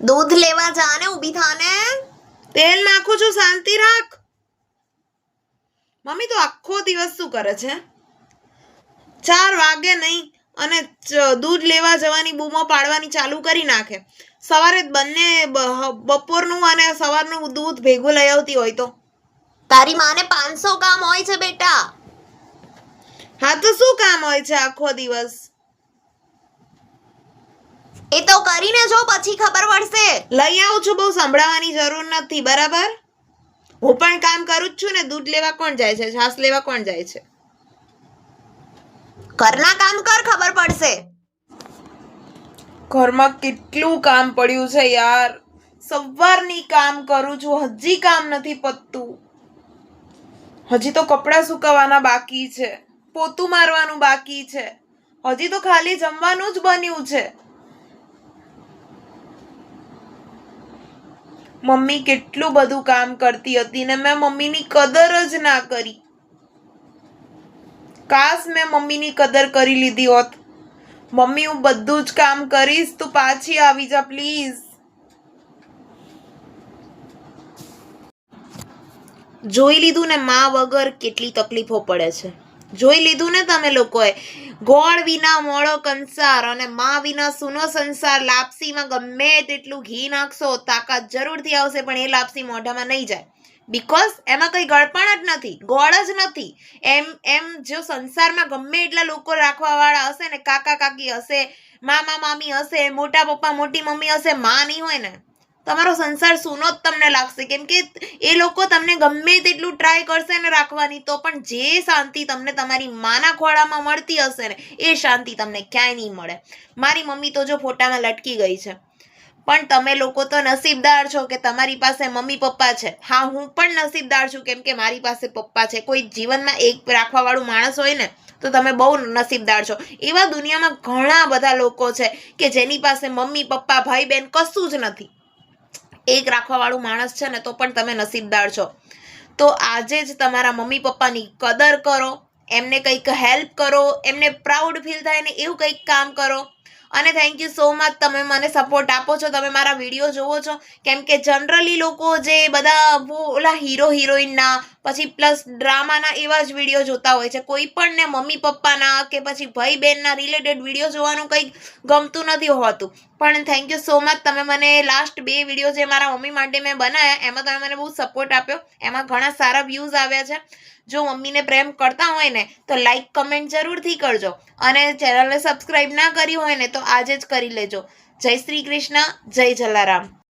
दूध लेवा जाने ઊભી થાને તેલ નાખું છું શાંતિ રાખ મમ્મી તો આખો દિવસ શું કરે છે 4 વાગે નહીં અને દૂધ લેવા જવાની બૂમો પાડવાની ચાલુ કરી નાખે સવારે બંને બપોરનું અને સવારનું દૂધ ભેગું લઈ આવતી હોય તો તારી માને 500 કામ હોય છે બેટા હા તો શું કામ હોય છે આખો દિવસ એ તો કરીને જો પછી ખબર પડશે લઈ આવું છું બહુ સંભળાવવાની જરૂર નથી બરાબર હું પણ કામ કરું જ છું ને દૂધ લેવા કોણ જાય છે છાસ લેવા કોણ જાય છે ઘરના કામ કર ખબર પડશે ઘરમાં કેટલું કામ પડ્યું છે યાર સવારની કામ કરું છું હજી કામ નથી પતતું હજી તો કપડાં સુકવવાના બાકી છે પોતું મારવાનું બાકી છે હજી તો ખાલી જમવાનું જ બન્યું છે મમ્મી કેટલું બધું કામ કરતી હતી ને મેં મમ્મીની કદર જ ના કરી કાશ મેં મમ્મીની કદર કરી લીધી હોત મમ્મી હું બધું જ કામ કરીશ તું પાછી આવી જા પ્લીઝ જોઈ લીધું ને માં વગર કેટલી તકલીફો પડે છે જોઈ લીધું ને તમે લોકોએ ગોળ વિના મોળો કંસાર અને માં વિના સૂનો સંસાર લાપસીમાં ગમે તેટલું ઘી નાખશો તાકાત જરૂરથી આવશે પણ એ લાપસી મોઢામાં નહીં જાય બીકોઝ એમાં કંઈ ગળપણ જ નથી ગોળ જ નથી એમ જો સંસારમાં ગમે એટલા લોકો રાખવાવાળા હશે ને કાકા કાકી હશે મામા મામી હશે મોટા પપ્પા મોટી મમ્મી હશે માં નહીં હોય ને તમારો સંસાર સૂનો જ તમને લાગશે કેમ કે એ લોકો તમને ગમે તેટલું ટ્રાય કરશે ને રાખવાની તો પણ જે શાંતિ તમને તમારી માના ખોળામાં મળતી હશે ને એ શાંતિ તમને ક્યાંય નહીં મળે મારી મમ્મી તો જો ફોટામાં લટકી ગઈ છે પણ તમે લોકો તો નસીબદાર છો કે તમારી પાસે મમ્મી પપ્પા છે હા હું પણ નસીબદાર છું કેમ કે મારી પાસે પપ્પા છે કોઈ જીવનમાં એક રાખવાવાળું માણસ હોય ને તો તમે બહુ નસીબદાર છો એવા દુનિયામાં ઘણા બધા લોકો છે કે જેની પાસે મમ્મી પપ્પા ભાઈ બહેન કશું જ નથી એક રાખવાવાળું માણસ છે ને તો પણ તમે નસીબદાર છો તો આજે જ તમારા મમ્મી પપ્પાની કદર કરો એમને કંઈક હેલ્પ કરો એમને પ્રાઉડ ફીલ થાય ને એવું કંઈક કામ કરો અને થેન્ક યુ સો મચ તમે મને સપોર્ટ આપો છો તમે મારા વિડીયો જોવો છો કેમ કે જનરલી લોકો જે બધા ઓલા હીરો હિરોઈનના પછી પ્લસ ડ્રામાના એવા જ વિડીયો જોતા હોય છે કોઈ પણ ને મમ્મી પપ્પાના કે પછી ભાઈ બહેનના રિલેટેડ વિડીયો જોવાનું કંઈક ગમતું નથી હોતું પણ થેન્ક યુ સો મચ તમે મને લાસ્ટ 2 વિડીયો જે મારા મમ્મી માટે મેં બનાવ્યા એમાં તમે મને બહુ સપોર્ટ આપ્યો એમાં ઘણા સારા વ્યૂઝ આવ્યા છે જો મમ્મીને પ્રેમ કરતા હોય ને તો લાઈક કમેન્ટ જરૂરથી કરજો અને ચેનલને સબસ્ક્રાઈબ ના કરી હોય ને તો આજે જ કરી લેજો જય શ્રી કૃષ્ણ જય જલારામ